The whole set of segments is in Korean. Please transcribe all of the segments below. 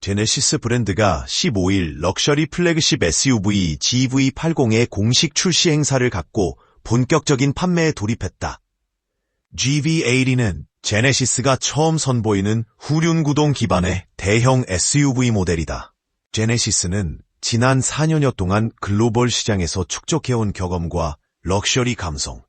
제네시스 브랜드가 15일 럭셔리 플래그십 SUV GV80의 공식 출시 행사를 갖고 본격적인 판매에 돌입했다. GV80은 제네시스가 처음 선보이는 후륜구동 기반의 대형 SUV 모델이다. 제네시스는 지난 4년여 동안 글로벌 시장에서 축적해온 경험과 럭셔리 감성,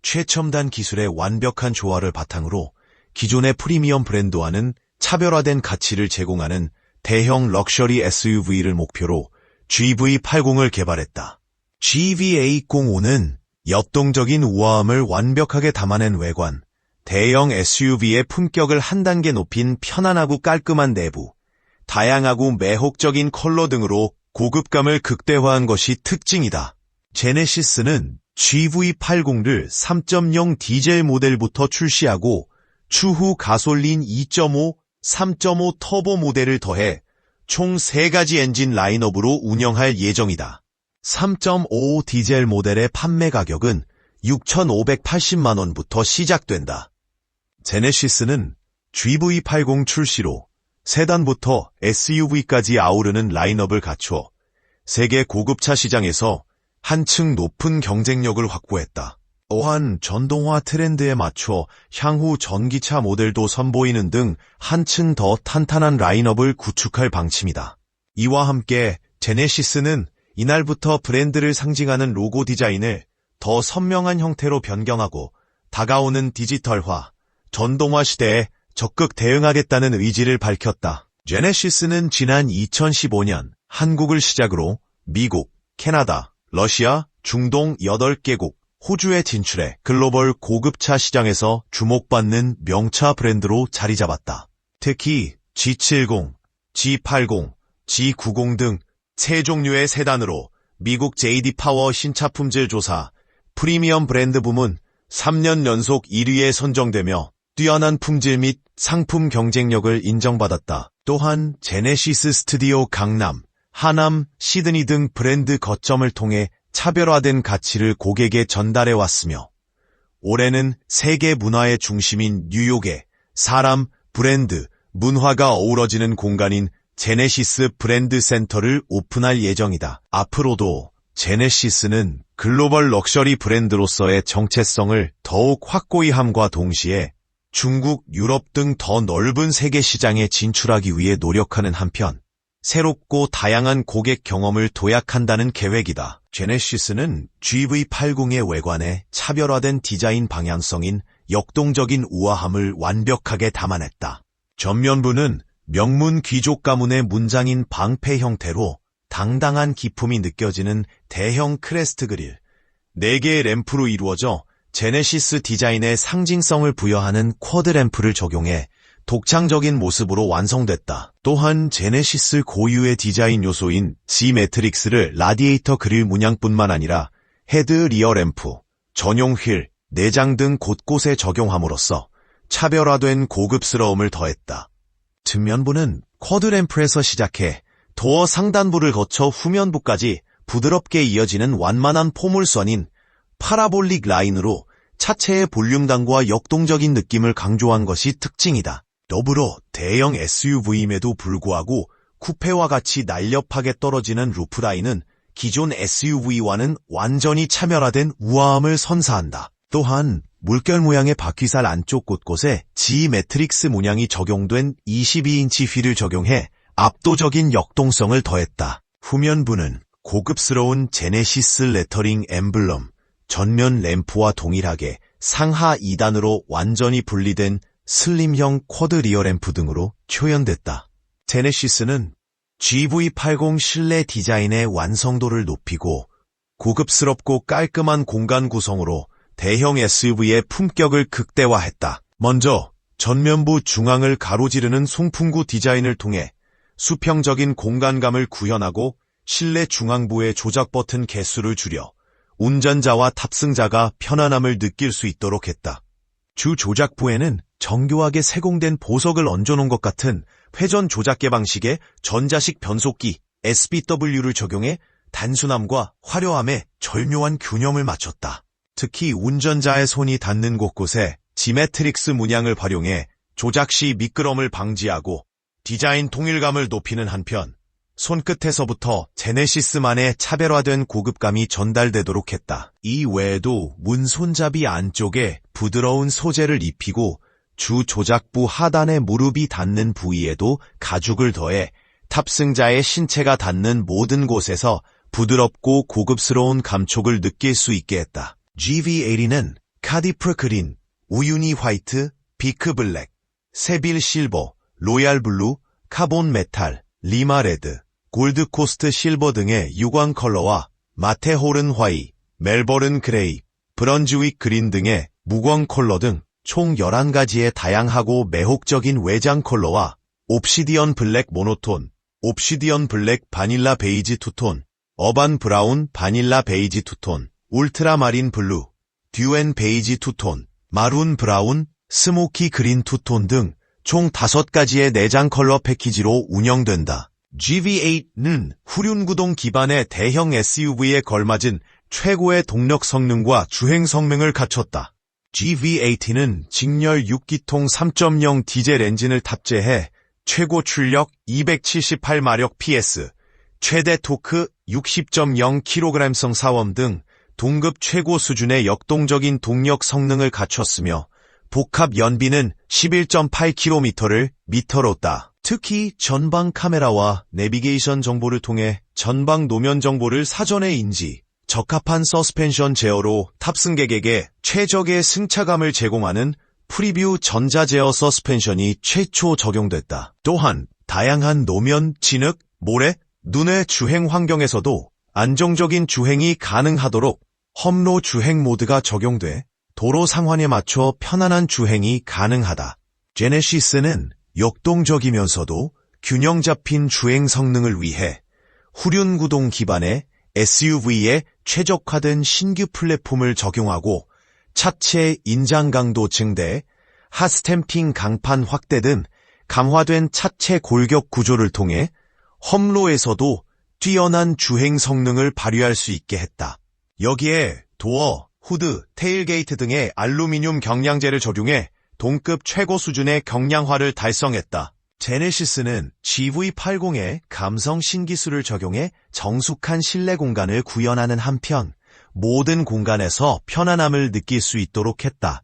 최첨단 기술의 완벽한 조화를 바탕으로 기존의 프리미엄 브랜드와는 차별화된 가치를 제공하는 대형 럭셔리 SUV를 목표로 GV80을 개발했다. GV805는 역동적인 우아함을 완벽하게 담아낸 외관, 대형 SUV의 품격을 한 단계 높인 편안하고 깔끔한 내부, 다양하고 매혹적인 컬러 등으로 고급감을 극대화한 것이 특징이다. 제네시스는 GV80를 3.0 디젤 모델부터 출시하고 추후 가솔린 2.5, 3.5 터보 모델을 더해 총 3가지 엔진 라인업으로 운영할 예정이다. 3.5 디젤 모델의 판매 가격은 6,580만 원부터 시작된다. 제네시스는 GV80 출시로 세단부터 SUV까지 아우르는 라인업을 갖추어 세계 고급차 시장에서 한층 높은 경쟁력을 확보했다. 또한 전동화 트렌드에 맞춰 향후 전기차 모델도 선보이는 등 한층 더 탄탄한 라인업을 구축할 방침이다. 이와 함께 제네시스는 이날부터 브랜드를 상징하는 로고 디자인을 더 선명한 형태로 변경하고 다가오는 디지털화, 전동화 시대에 적극 대응하겠다는 의지를 밝혔다. 제네시스는 지난 2015년 한국을 시작으로 미국, 캐나다, 러시아, 중동 8개국, 호주에 진출해 글로벌 고급차 시장에서 주목받는 명차 브랜드로 자리 잡았다. 특히 G70, G80, G90 등 세 종류의 세단으로 미국 JD 파워 신차 품질 조사 프리미엄 브랜드 부문 3년 연속 1위에 선정되며 뛰어난 품질 및 상품 경쟁력을 인정받았다. 또한 제네시스 스튜디오 강남, 하남, 시드니 등 브랜드 거점을 통해 차별화된 가치를 고객에 전달해왔으며 올해는 세계 문화의 중심인 뉴욕에 사람, 브랜드, 문화가 어우러지는 공간인 제네시스 브랜드 센터를 오픈할 예정이다. 앞으로도 제네시스는 글로벌 럭셔리 브랜드로서의 정체성을 더욱 확고히 함과 동시에 중국, 유럽 등 더 넓은 세계 시장에 진출하기 위해 노력하는 한편 새롭고 다양한 고객 경험을 도약한다는 계획이다. 제네시스는 GV80의 외관에 차별화된 디자인 방향성인 역동적인 우아함을 완벽하게 담아냈다. 전면부는 명문 귀족 가문의 문장인 방패 형태로 당당한 기품이 느껴지는 대형 크레스트 그릴, 4개의 램프로 이루어져 제네시스 디자인의 상징성을 부여하는 쿼드 램프를 적용해 독창적인 모습으로 완성됐다. 또한 제네시스 고유의 디자인 요소인 G-매트릭스를 라디에이터 그릴 문양뿐만 아니라 헤드 리어 램프, 전용 휠, 내장 등 곳곳에 적용함으로써 차별화된 고급스러움을 더했다. 측면부는 쿼드 램프에서 시작해 도어 상단부를 거쳐 후면부까지 부드럽게 이어지는 완만한 포물선인 파라볼릭 라인으로 차체의 볼륨감과 역동적인 느낌을 강조한 것이 특징이다. 더불어 대형 SUV임에도 불구하고 쿠페와 같이 날렵하게 떨어지는 루프라인은 기존 SUV와는 완전히 차별화된 우아함을 선사한다. 또한 물결 모양의 바퀴살 안쪽 곳곳에 G-매트릭스 문양이 적용된 22인치 휠을 적용해 압도적인 역동성을 더했다. 후면부는 고급스러운 제네시스 레터링 엠블럼, 전면 램프와 동일하게 상하 2단으로 완전히 분리된 슬림형 쿼드 리어 램프 등으로 표현됐다. 제네시스는 GV80 실내 디자인의 완성도를 높이고 고급스럽고 깔끔한 공간 구성으로 대형 SUV의 품격을 극대화했다. 먼저 전면부 중앙을 가로지르는 송풍구 디자인을 통해 수평적인 공간감을 구현하고 실내 중앙부의 조작 버튼 개수를 줄여 운전자와 탑승자가 편안함을 느낄 수 있도록 했다. 주 조작부에는 정교하게 세공된 보석을 얹어놓은 것 같은 회전 조작계 방식의 전자식 변속기 SBW를 적용해 단순함과 화려함에 절묘한 균형을 맞췄다. 특히 운전자의 손이 닿는 곳곳에 G-매트릭스 문양을 활용해 조작 시 미끄럼을 방지하고 디자인 통일감을 높이는 한편 손끝에서부터 제네시스만의 차별화된 고급감이 전달되도록 했다. 이 외에도 문 손잡이 안쪽에 부드러운 소재를 입히고 주 조작부 하단에 무릎이 닿는 부위에도 가죽을 더해 탑승자의 신체가 닿는 모든 곳에서 부드럽고 고급스러운 감촉을 느낄 수 있게 했다. GV80는 카디프 그린, 우유니 화이트, 비크 블랙, 세빌 실버, 로얄 블루, 카본 메탈, 리마 레드, 골드 코스트 실버 등의 유광 컬러와 마테호른 화이, 멜버른 그레이, 브런즈윅 그린 등의 무광 컬러 등 총 11가지의 다양하고 매혹적인 외장 컬러와 옵시디언 블랙 모노톤, 옵시디언 블랙 바닐라 베이지 투톤, 어반 브라운 바닐라 베이지 투톤, 울트라마린 블루, 듀앤 베이지 투톤, 마룬 브라운, 스모키 그린 투톤 등 총 5가지의 내장 컬러 패키지로 운영된다. GV8는 후륜구동 기반의 대형 SUV에 걸맞은 최고의 동력 성능과 주행 성능을 갖췄다. GV80은 직렬 6기통 3.0 디젤 엔진을 탑재해 최고 출력 278마력 PS, 최대 토크 60.0kg성 사원 등 동급 최고 수준의 역동적인 동력 성능을 갖췄으며 복합 연비는 11.8km를 미터로다. 특히 전방 카메라와 내비게이션 정보를 통해 전방 노면 정보를 사전에 인지, 적합한 서스펜션 제어로 탑승객에게 최적의 승차감을 제공하는 프리뷰 전자제어 서스펜션이 최초 적용됐다. 또한 다양한 노면, 진흙, 모래, 눈의 주행 환경에서도 안정적인 주행이 가능하도록 험로 주행 모드가 적용돼 도로 상황에 맞춰 편안한 주행이 가능하다. 제네시스는 역동적이면서도 균형 잡힌 주행 성능을 위해 후륜구동 기반의 SUV에 최적화된 신규 플랫폼을 적용하고 차체 인장 강도 증대, 핫스탬핑 강판 확대 등 강화된 차체 골격 구조를 통해 험로에서도 뛰어난 주행 성능을 발휘할 수 있게 했다. 여기에 도어, 후드, 테일게이트 등의 알루미늄 경량재를 적용해 동급 최고 수준의 경량화를 달성했다. 제네시스는 GV80에 감성 신기술을 적용해 정숙한 실내 공간을 구현하는 한편 모든 공간에서 편안함을 느낄 수 있도록 했다.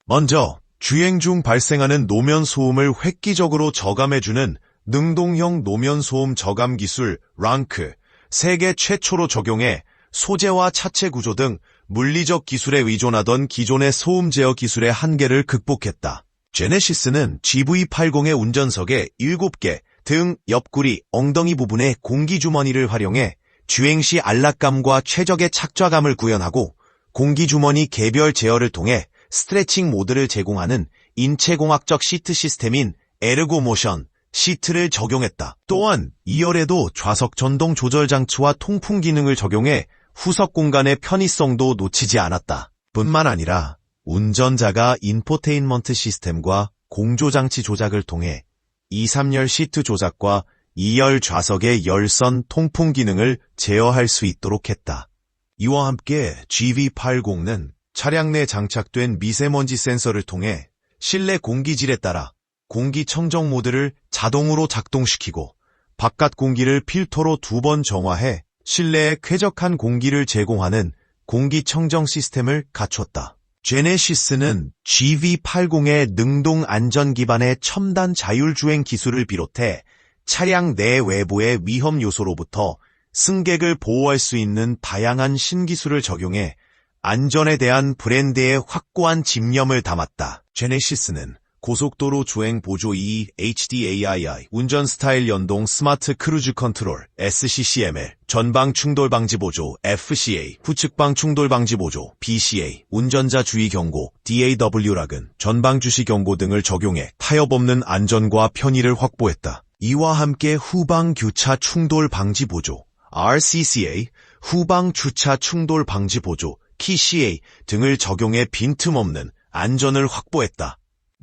먼저 주행 중 발생하는 노면 소음을 획기적으로 저감해주는 능동형 노면 소음 저감 기술 랑크, 세계 최초로 적용해 소재와 차체 구조 등 물리적 기술에 의존하던 기존의 소음 제어 기술의 한계를 극복했다. 제네시스는 GV80의 운전석에 7개 등 옆구리, 엉덩이 부분에 공기주머니를 활용해 주행 시 안락감과 최적의 착좌감을 구현하고 공기주머니 개별 제어를 통해 스트레칭 모드를 제공하는 인체공학적 시트 시스템인 에르고모션 시트를 적용했다. 또한 2열에도 좌석 전동 조절 장치와 통풍 기능을 적용해 후석 공간의 편의성도 놓치지 않았다. 뿐만 아니라 운전자가 인포테인먼트 시스템과 공조장치 조작을 통해 2, 3열 시트 조작과 2열 좌석의 열선 통풍 기능을 제어할 수 있도록 했다. 이와 함께 GV80는 차량 내 장착된 미세먼지 센서를 통해 실내 공기질에 따라 공기청정 모드를 자동으로 작동시키고 바깥 공기를 필터로 2번 정화해 실내에 쾌적한 공기를 제공하는 공기청정 시스템을 갖췄다. 제네시스는 GV80의 능동 안전 기반의 첨단 자율주행 기술을 비롯해 차량 내 외부의 위험 요소로부터 승객을 보호할 수 있는 다양한 신기술을 적용해 안전에 대한 브랜드의 확고한 집념을 담았다. 제네시스는 고속도로 주행 보조 HDAII, 운전 스타일 연동 스마트 크루즈 컨트롤 SCCML, 전방 충돌 방지 보조 FCA, 후측방 충돌 방지 보조 BCA, 운전자 주의 경고 DAW락은 전방 주시 경고 등을 적용해 타협 없는 안전과 편의를 확보했다. 이와 함께 후방 교차 충돌 방지 보조 RCCA, 후방 주차 충돌 방지 보조 KCA 등을 적용해 빈틈없는 안전을 확보했다.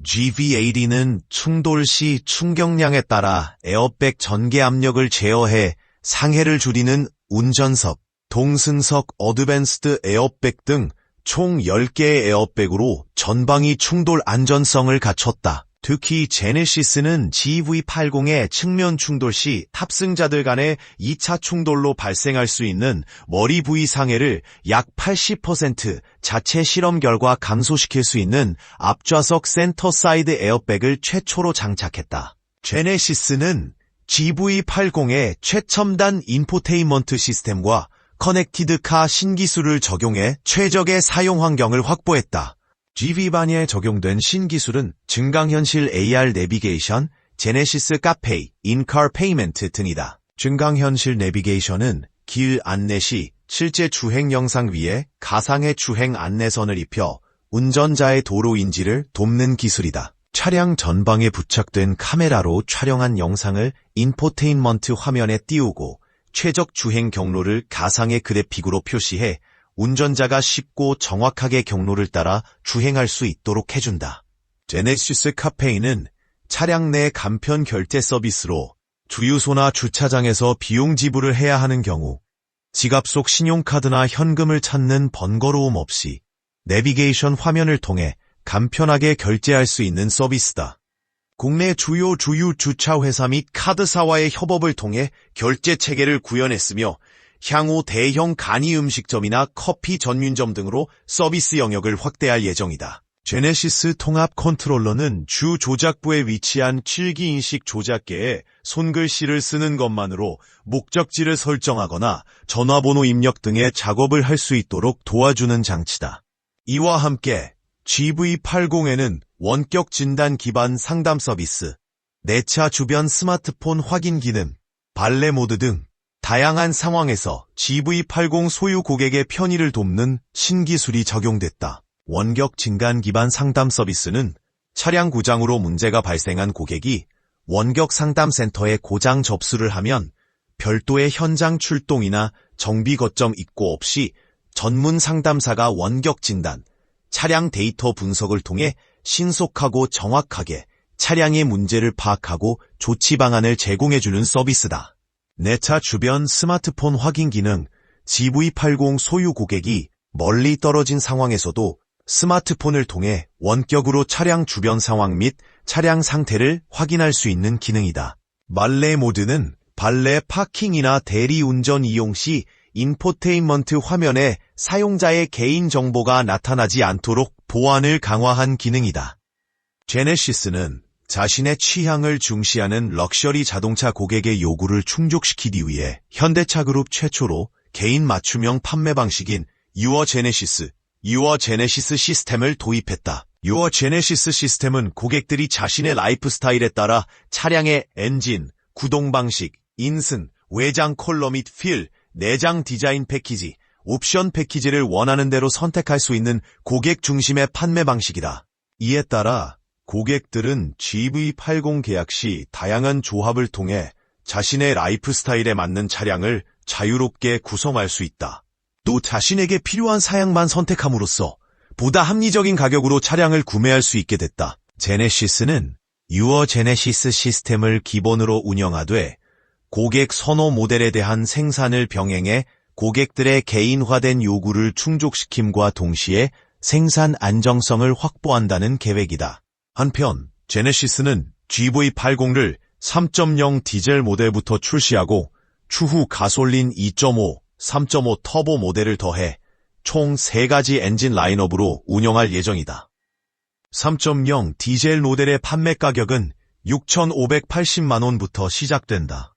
GV80은 충돌 시 충격량에 따라 에어백 전개 압력을 제어해 상해를 줄이는 운전석, 동승석 어드밴스드 에어백 등 총 10개의 에어백으로 전방위 충돌 안전성을 갖췄다. 특히 제네시스는 GV80의 측면 충돌 시 탑승자들 간의 2차 충돌로 발생할 수 있는 머리 부위 상해를 약 80% 자체 실험 결과 감소시킬 수 있는 앞좌석 센터 사이드 에어백을 최초로 장착했다. 제네시스는 GV80의 최첨단 인포테인먼트 시스템과 커넥티드카 신기술을 적용해 최적의 사용 환경을 확보했다. GV반에 적용된 신기술은 증강현실 AR 내비게이션, 제네시스 카페이, 인카 페이먼트 등이다. 증강현실 내비게이션은 길 안내 시 실제 주행 영상 위에 가상의 주행 안내선을 입혀 운전자의 도로 인지를 돕는 기술이다. 차량 전방에 부착된 카메라로 촬영한 영상을 인포테인먼트 화면에 띄우고 최적 주행 경로를 가상의 그래픽으로 표시해 운전자가 쉽고 정확하게 경로를 따라 주행할 수 있도록 해준다. 제네시스 카페이는 차량 내 간편 결제 서비스로 주유소나 주차장에서 비용 지불을 해야 하는 경우 지갑 속 신용카드나 현금을 찾는 번거로움 없이 내비게이션 화면을 통해 간편하게 결제할 수 있는 서비스다. 국내 주요 주유 주차 회사 및 카드사와의 협업을 통해 결제 체계를 구현했으며 향후 대형 간이 음식점이나 커피 전문점 등으로 서비스 영역을 확대할 예정이다. 제네시스 통합 컨트롤러는 주 조작부에 위치한 7기 인식 조작계에 손글씨를 쓰는 것만으로 목적지를 설정하거나 전화번호 입력 등의 작업을 할 수 있도록 도와주는 장치다. 이와 함께 GV80에는 원격 진단 기반 상담 서비스, 내 차 주변 스마트폰 확인 기능, 발레 모드 등 다양한 상황에서 GV80 소유 고객의 편의를 돕는 신기술이 적용됐다. 원격 진단 기반 상담 서비스는 차량 고장으로 문제가 발생한 고객이 원격 상담센터에 고장 접수를 하면 별도의 현장 출동이나 정비 거점 입고 없이 전문 상담사가 원격 진단, 차량 데이터 분석을 통해 신속하고 정확하게 차량의 문제를 파악하고 조치 방안을 제공해주는 서비스다. 내 차 주변 스마트폰 확인 기능, GV80 소유 고객이 멀리 떨어진 상황에서도 스마트폰을 통해 원격으로 차량 주변 상황 및 차량 상태를 확인할 수 있는 기능이다. 발레 모드는 발레 파킹이나 대리운전 이용 시 인포테인먼트 화면에 사용자의 개인정보가 나타나지 않도록 보안을 강화한 기능이다. 제네시스는 자신의 취향을 중시하는 럭셔리 자동차 고객의 요구를 충족시키기 위해 현대차그룹 최초로 개인 맞춤형 판매 방식인 Your Genesis 시스템을 도입했다. Your Genesis 시스템은 고객들이 자신의 라이프 스타일에 따라 차량의 엔진, 구동 방식, 인승, 외장 컬러 및 필, 내장 디자인 패키지, 옵션 패키지를 원하는 대로 선택할 수 있는 고객 중심의 판매 방식이다. 이에 따라 고객들은 GV80 계약 시 다양한 조합을 통해 자신의 라이프 스타일에 맞는 차량을 자유롭게 구성할 수 있다. 또 자신에게 필요한 사양만 선택함으로써 보다 합리적인 가격으로 차량을 구매할 수 있게 됐다. 제네시스는 Your Genesis 시스템을 기본으로 운영하되 고객 선호 모델에 대한 생산을 병행해 고객들의 개인화된 요구를 충족시킴과 동시에 생산 안정성을 확보한다는 계획이다. 한편 제네시스는 GV80를 3.0 디젤 모델부터 출시하고 추후 가솔린 2.5, 3.5 터보 모델을 더해 총 3가지 엔진 라인업으로 운영할 예정이다. 3.0 디젤 모델의 판매 가격은 6,580만 원부터 시작된다.